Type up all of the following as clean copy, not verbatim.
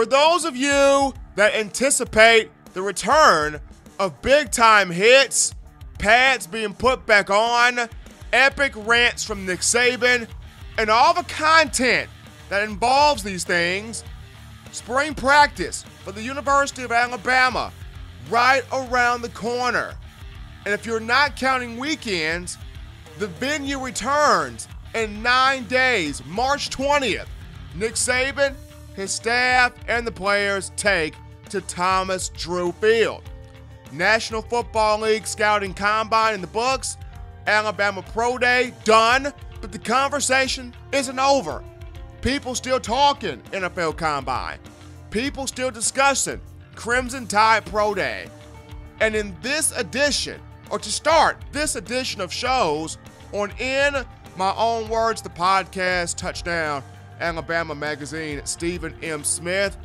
those of you that anticipate the return of big-time hits, pads being put back on, epic rants from Nick Saban, and all the content that involves these things, spring practice for the University of Alabama right around the corner. And if you're not counting weekends, the venue returns in 9 days, March 20th. Nick Saban, his staff, and the players take to Thomas Drew Field. National Football League scouting combine in the books, Alabama Pro Day done, but the conversation isn't over. People still talking NFL Combine. People still discussing Crimson Tide Pro Day. And in this edition, or to start this edition of shows on In My Own Words, the podcast, Touchdown, Alabama Magazine, Stephen M. Smith,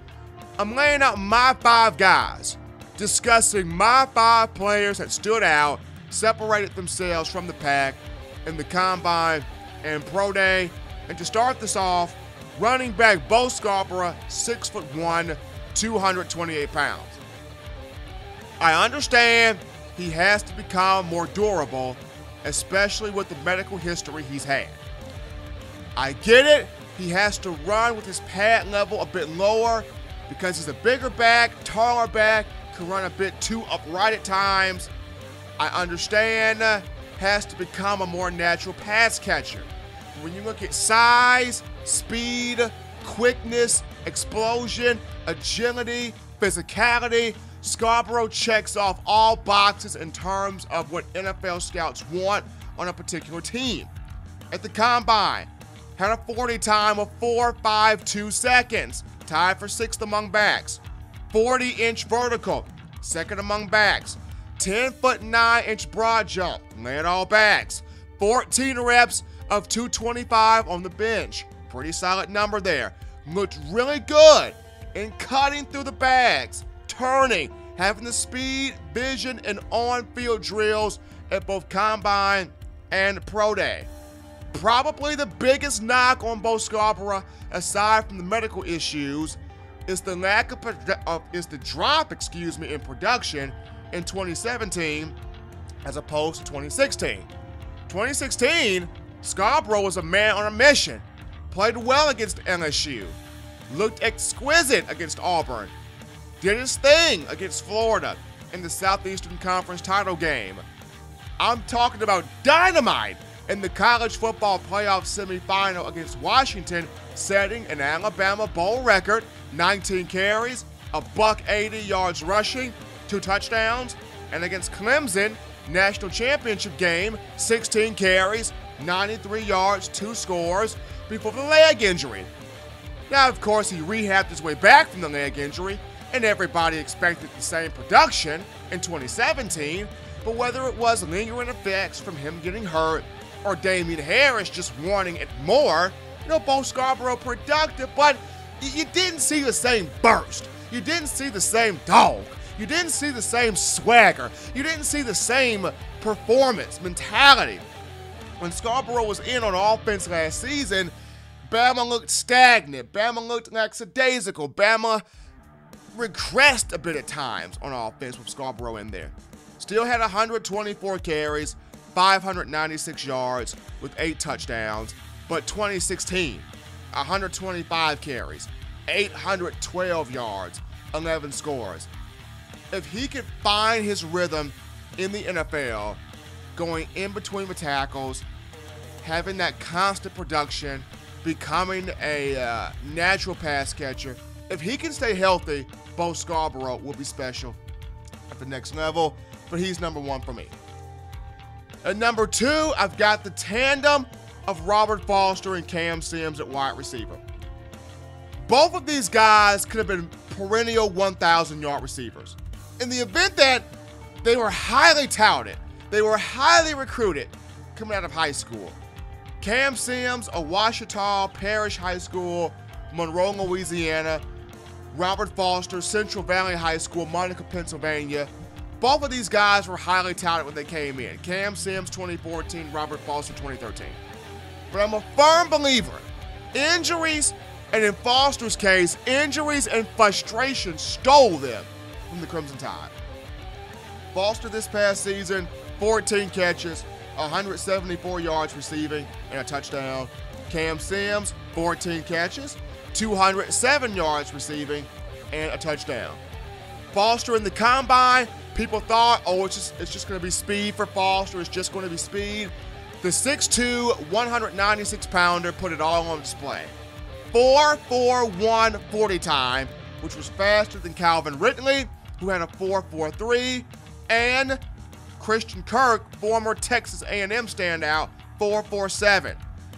I'm laying out my 5 guys, discussing my 5 players that stood out, separated themselves from the pack in the Combine and Pro Day. And to start this off, running back Bo Scarborough, 6'1", 228 pounds. I understand he has to become more durable, especially with the medical history he's had. I get it, he has to run with his pad level a bit lower because he's a bigger back, taller back, can run a bit too upright at times. I understand has to become a more natural pass catcher. When you look at size, speed, quickness, explosion, agility, physicality, Scarborough checks off all boxes in terms of what NFL scouts want on a particular team. At the Combine, had a 40 time of 4.52 seconds, tied for 6th among backs. 40-inch vertical, 2nd among backs. 10-foot 9-inch broad jump, led all backs. 14 reps of 225 on the bench. Pretty solid number there. Looked really good in cutting through the bags, turning, having the speed, vision, and on-field drills at both Combine and Pro Day. Probably the biggest knock on Bo Scarborough, aside from the medical issues, is the drop in production in 2017 as opposed to 2016. 2016, Scarborough was a man on a mission, played well against LSU, looked exquisite against Auburn, did his thing against Florida in the Southeastern Conference title game. I'm talking about dynamite in the college football playoff semifinal against Washington, setting an Alabama Bowl record, 19 carries, $180 yards rushing, 2 touchdowns, and against Clemson, national championship game, 16 carries, 93 yards, 2 scores, before the leg injury. Now, of course, he rehabbed his way back from the leg injury, and everybody expected the same production in 2017, but whether it was lingering effects from him getting hurt or Damian Harris just wanting it more, Bo Scarborough productive, but you didn't see the same burst. You didn't see the same dog. You didn't see the same swagger. You didn't see the same performance, mentality. When Scarborough was in on offense last season, Bama looked stagnant. Bama looked lackadaisical. Bama regressed a bit at times on offense with Scarborough in there. Still had 124 carries, 596 yards with 8 touchdowns, but 2016, 125 carries, 812 yards, 11 scores. If he could find his rhythm in the NFL, going in between the tackles, having that constant production, becoming a natural pass catcher, if he can stay healthy, Bo Scarborough will be special at the next level, but he's number 1 for me. At number 2, I've got the tandem of Robert Foster and Cam Sims at wide receiver. Both of these guys could have been perennial 1,000-yard receivers. In the event that they were highly touted, they were highly recruited coming out of high school. Cam Sims, a Ouachita Parish High School, Monroe, Louisiana. Robert Foster, Central Valley High School, Monica, Pennsylvania. Both of these guys were highly touted when they came in. Cam Sims 2014, Robert Foster 2013. But I'm a firm believer, injuries And in Foster's case, injuries and frustration stole them from the Crimson Tide. Foster this past season, 14 catches, 174 yards receiving, and a touchdown. Cam Sims, 14 catches, 207 yards receiving, and a touchdown. Foster in the combine, people thought, oh, it's just going to be speed for Foster. It's just going to be speed. The 6'2", 196-pounder put it all on display. 4.41 40 time, which was faster than Calvin Ridley, who had a 4.43, and Christian Kirk, former Texas A&M standout, 4.47.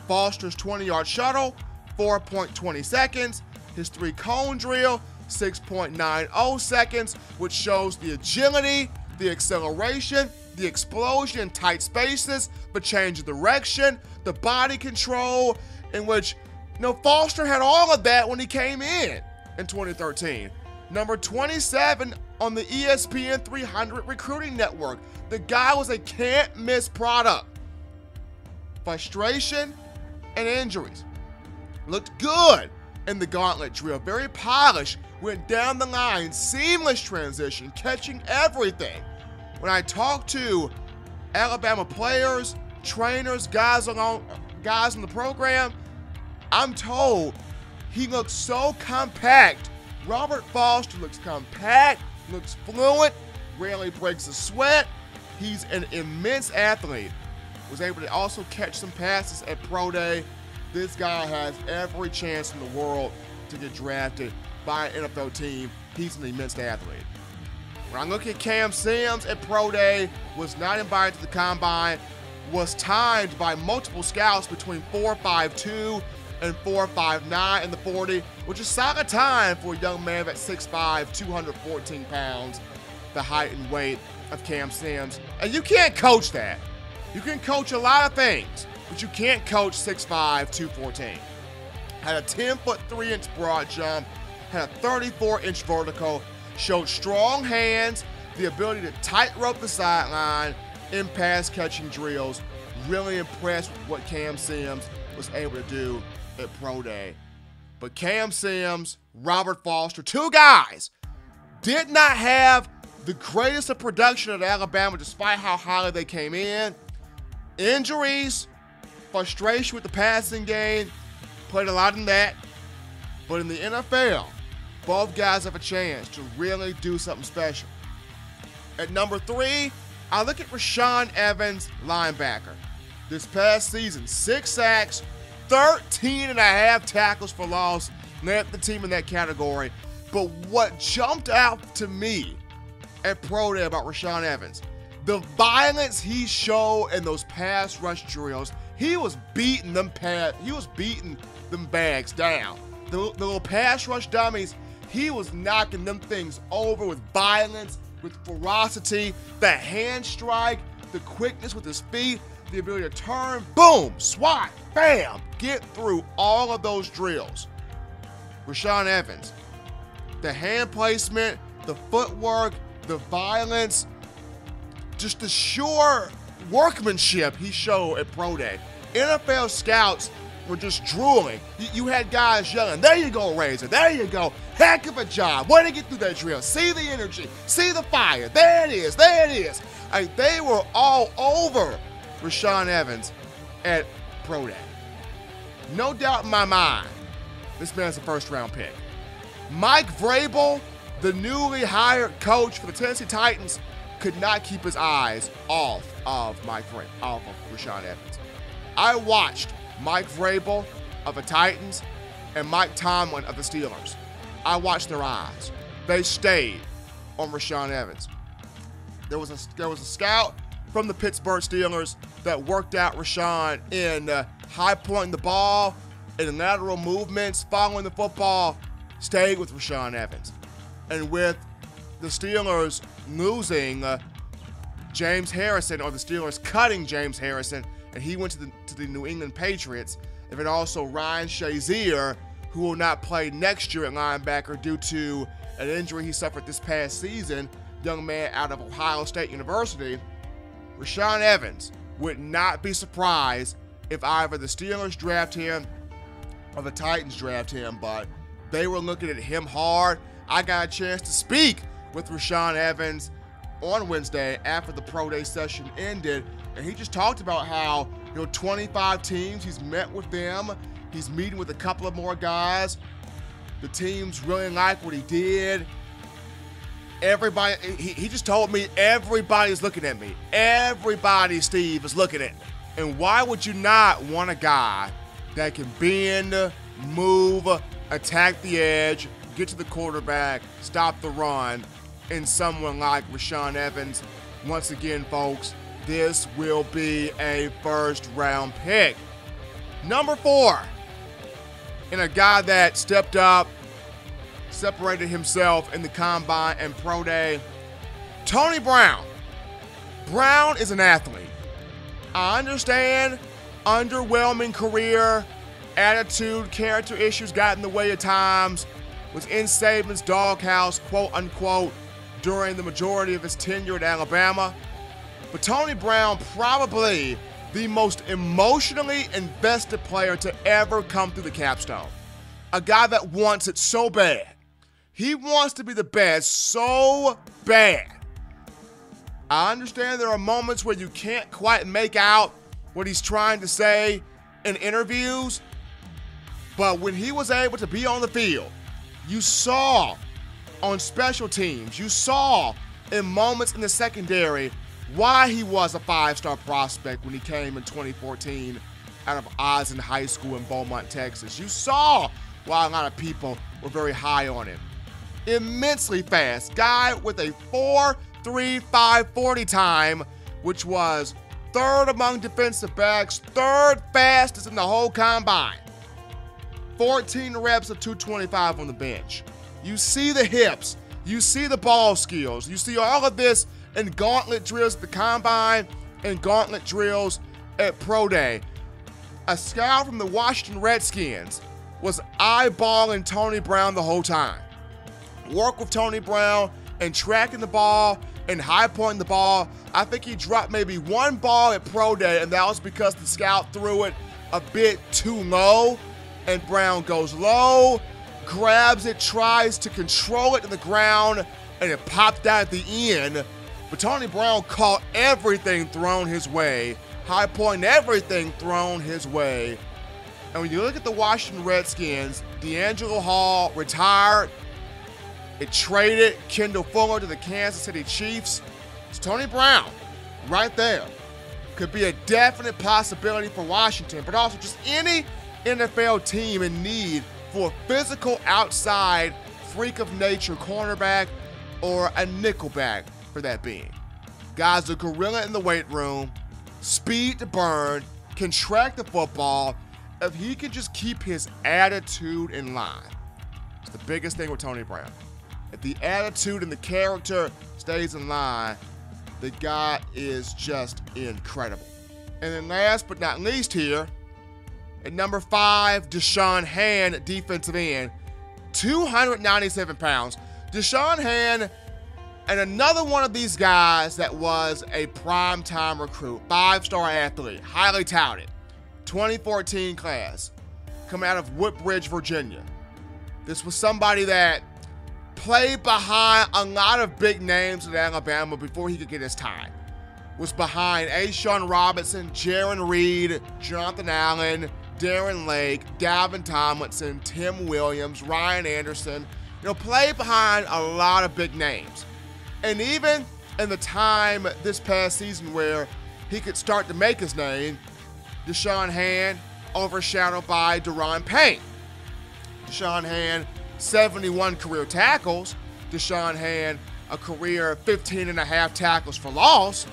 Foster's 20-yard shuttle, 4.20 seconds. His 3-cone drill, 6.90 seconds, which shows the agility, the acceleration, the explosion in tight spaces, the change of direction, the body control, in which, Foster had all of that when he came in 2013. Number 27 on the ESPN 300 recruiting network. The guy was a can't-miss product. Frustration and injuries. Looked good in the gauntlet drill. Very polished. Went down the line. Seamless transition. Catching everything. When I talk to Alabama players, trainers, guys in the program, I'm told he looks so compact. Robert Foster looks compact, looks fluent, rarely breaks a sweat. He's an immense athlete. Was able to also catch some passes at Pro Day. This guy has every chance in the world to get drafted by an NFL team. He's an immense athlete. When I look at Cam Sims at Pro Day, was not invited to the combine, was timed by multiple scouts between 4.52 and 4.59 in the 40, which is solid time for a young man at 6'5", 214 pounds, the height and weight of Cam Sims. And you can't coach that. You can coach a lot of things, but you can't coach 6'5", 214. Had a 10-foot 3-inch broad jump, had a 34-inch vertical, showed strong hands, the ability to tightrope the sideline in pass-catching drills. Really impressed with what Cam Sims was able to do at Pro Day. But Cam Sims, Robert Foster, two guys, did not have the greatest of production at Alabama despite how highly they came in. Injuries, frustration with the passing game, played a lot in that. But in the NFL, both guys have a chance to really do something special. At number 3, I look at DeShawn Evans, linebacker. This past season, 6 sacks, 13.5 tackles for loss, led the team in that category. But what jumped out to me at Pro Day about DeShawn Evans, the violence he showed in those pass rush drills. He was beating them bags down. The little pass rush dummies, he was knocking them things over with violence, with ferocity, the hand strike, the quickness with his feet, the ability to turn, boom, swat, bam, get through all of those drills. DeShawn Evans, the hand placement, the footwork, the violence, just the sure workmanship he showed at Pro Day. NFL scouts were just drooling. You had guys yelling, there you go, Razor, there you go. Heck of a job. Way to get through that drill. See the energy, see the fire. There it is, there it is. They were all over DeShawn Evans at Pro Day. No doubt in my mind, this man's a first-round pick. Mike Vrabel, the newly hired coach for the Tennessee Titans, could not keep his eyes off of DeShawn Evans. I watched Mike Vrabel of the Titans and Mike Tomlin of the Steelers. I watched their eyes. They stayed on DeShawn Evans. There was a scout from the Pittsburgh Steelers that worked out DeShawn in high pointing the ball, in lateral movements, following the football, stayed with DeShawn Evans. And with the Steelers losing James Harrison, or the Steelers cutting James Harrison, and he went to the New England Patriots, and then also Ryan Shazier, who will not play next year at linebacker due to an injury he suffered this past season, young man out of Ohio State University. DeShawn Evans would not be surprised if either the Steelers draft him or the Titans draft him, but they were looking at him hard. I got a chance to speak with Rashaan Evans on Wednesday after the pro day session ended, and he just talked about how 25 teams, he's met with them, he's meeting with a couple of more guys. The teams really like what he did. Everybody, he just told me everybody's looking at me. Everybody, Steve, is looking at me. And why would you not want a guy that can bend, move, attack the edge, get to the quarterback, stop the run, and someone like Rashaan Evans? Once again, folks, this will be a first-round pick. Number 4, and a guy that stepped up, separated himself in the combine and pro day, Tony Brown. Brown is an athlete. I understand underwhelming career, attitude, character issues got in the way at times, was in Saban's doghouse, quote unquote, during the majority of his tenure at Alabama. But Tony Brown, probably the most emotionally invested player to ever come through the capstone. A guy that wants it so bad. He wants to be the best so bad. I understand there are moments where you can't quite make out what he's trying to say in interviews, but when he was able to be on the field, you saw on special teams, you saw in moments in the secondary why he was a 5-star prospect when he came in 2014 out of Osden High School in Beaumont, Texas. You saw why a lot of people were very high on him. Immensely fast guy with a 4.35 40 time, which was 3rd among defensive backs, 3rd fastest in the whole combine. 14 reps of 225 on the bench. You see the hips, you see the ball skills, you see all of this in gauntlet drills at the combine and gauntlet drills at pro day. A scout from the Washington Redskins was eyeballing Tony Brown the whole time. Work with Tony Brown and tracking the ball and high pointing the ball. I think he dropped maybe one ball at pro day, and that was because the scout threw it a bit too low, and Brown goes low, grabs it, tries to control it to the ground, and it popped out at the end. But Tony Brown caught everything thrown his way, high pointing everything thrown his way. And when you look at the Washington Redskins, D'Angelo Hall retired. It traded Kendall Fuller to the Kansas City Chiefs. It's Tony Brown right there. Could be a definite possibility for Washington, but also just any NFL team in need for a physical outside freak of nature cornerback or a nickelback for that being. Guys, a gorilla in the weight room, speed to burn, can track the football. If he can just keep his attitude in line, it's the biggest thing with Tony Brown. If the attitude and the character stays in line, the guy is just incredible. And then last but not least here, at number 5, DeShawn Hand, defensive end, 297 pounds. DeShawn Hand, and another one of these guys that was a prime-time recruit, 5-star athlete, highly touted, 2014 class, coming out of Woodbridge, Virginia. This was somebody that played behind a lot of big names in Alabama before he could get his time. Was behind A'Shawn Robinson, Jaron Reed, Jonathan Allen, Darren Lake, Dalvin Tomlinson, Tim Williams, Ryan Anderson. Played behind a lot of big names. And even in the time this past season where he could start to make his name, DeShawn Hand overshadowed by Daron Payne. DeShawn Hand, 71 career tackles. DeShawn Hand, a career 15.5 tackles for loss.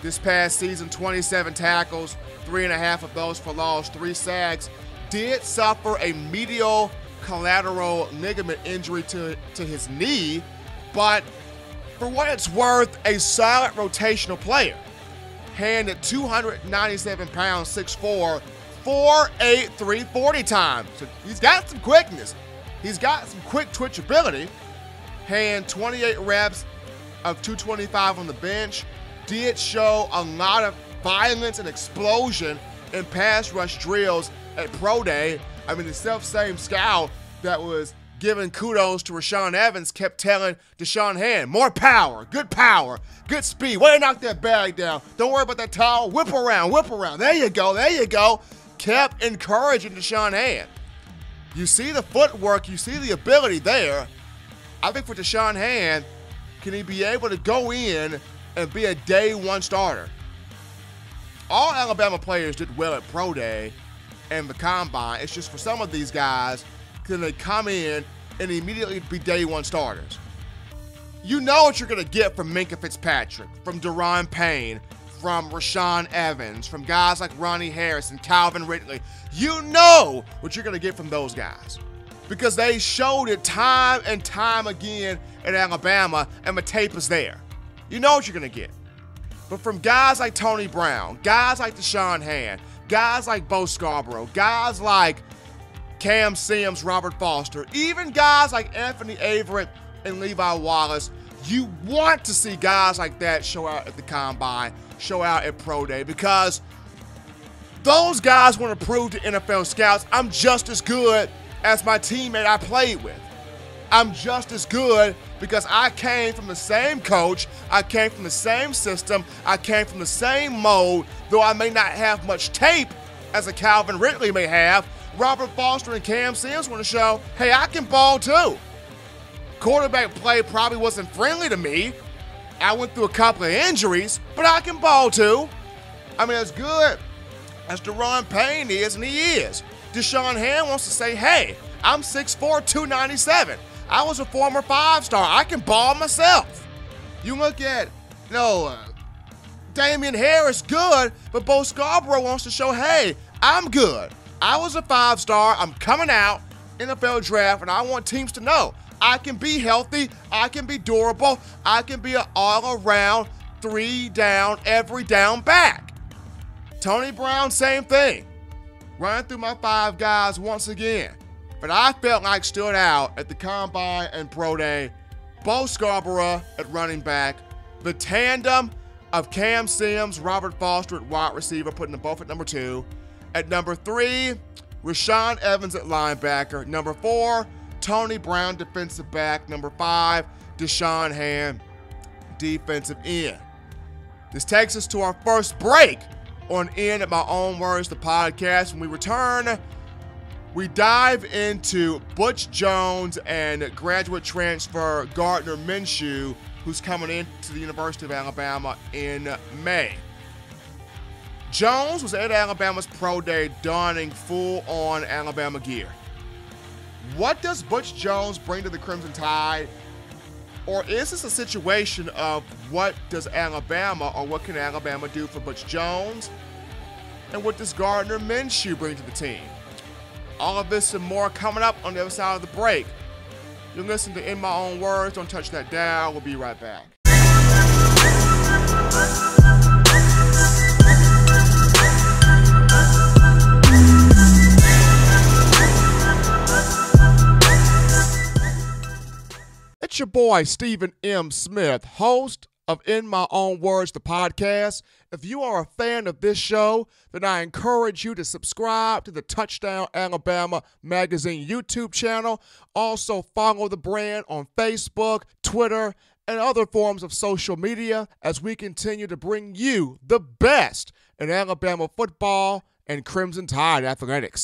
This past season, 27 tackles, 3.5 of those for loss, 3 sacks. Did suffer a medial collateral ligament injury to his knee, but for what it's worth, a solid rotational player. Hand at 297 pounds, 6'4", 4.8 340 time. So he's got some quickness. He's got some quick twitch ability. Hand 28 reps of 225 on the bench. Did show a lot of violence and explosion in pass rush drills at pro day. I mean, the self-same scout that was giving kudos to Rashaan Evans kept telling DeShawn Hand, more power, good speed. Way to knock that bag down. Don't worry about that towel. Whip around. There you go. Kept encouraging DeShawn Hand. You see the footwork, you see the ability there. I think for DeShawn Hand, can he be able to go in and be a day one starter? All Alabama players did well at Pro Day and the Combine. It's just for some of these guys, can they come in and immediately be day one starters? You know what you're going to get from Minkah Fitzpatrick, from Daron Payne, from Rashaan Evans, from guys like Ronnie Harrison, Calvin Ridley. You know what you're going to get from those guys because they showed it time and time again at Alabama, and the tape is there. You know what you're going to get. But from guys like Tony Brown, guys like DeShawn Hand, guys like Bo Scarborough, guys like Cam Sims, Robert Foster, even guys like Anthony Averett and Levi Wallace, you want to see guys like that show out at the Combine, show out at Pro Day, because those guys want to prove to NFL scouts, I'm just as good as my teammate I played with. I'm just as good because I came from the same coach, I came from the same system, I came from the same mode, though I may not have much tape as a Calvin Ridley may have. Robert Foster and Cam Sims want to show, hey, I can ball too. Quarterback play probably wasn't friendly to me. I went through a couple of injuries, but I can ball too. I mean, as good as Daron Payne is, and he is, DeShawn Hand wants to say, hey, I'm 6'4", 297. I was a former 5-star. I can ball myself. You look at, Damian Harris, good, but Bo Scarborough wants to show, hey, I'm good. I was a 5-star. I'm coming out, NFL draft, and I want teams to know I can be healthy, I can be durable, I can be an all-around 3-down, every down back. Tony Brown, same thing. Running through my 5 guys once again. But I felt like stood out at the Combine and Pro Day. Bo Scarborough at running back. The tandem of Cam Sims, Robert Foster at wide receiver, putting them both at number 2. At number 3, Rashaan Evans at linebacker. Number 4, Tony Brown, defensive back. Number 5, DeShawn Hand, defensive end. This takes us to our first break on In At My Own Words, the podcast. When we return, we dive into Butch Jones and graduate transfer Gardner Minshew, who's coming into the University of Alabama in May. Jones was at Alabama's Pro Day donning full-on Alabama gear. What does Butch Jones bring to the Crimson Tide? Or is this a situation of what does Alabama, or what can Alabama do for Butch Jones? And what does Gardner Minshew bring to the team? All of this and more coming up on the other side of the break. You're listening to In My Own Words. Don't touch that dial. We'll be right back. It's your boy, Stephen M. Smith, host of In My Own Words, the podcast. If you are a fan of this show, then I encourage you to subscribe to the Touchdown Alabama Magazine YouTube channel. Also follow the brand on Facebook, Twitter, and other forms of social media as we continue to bring you the best in Alabama football and Crimson Tide athletics.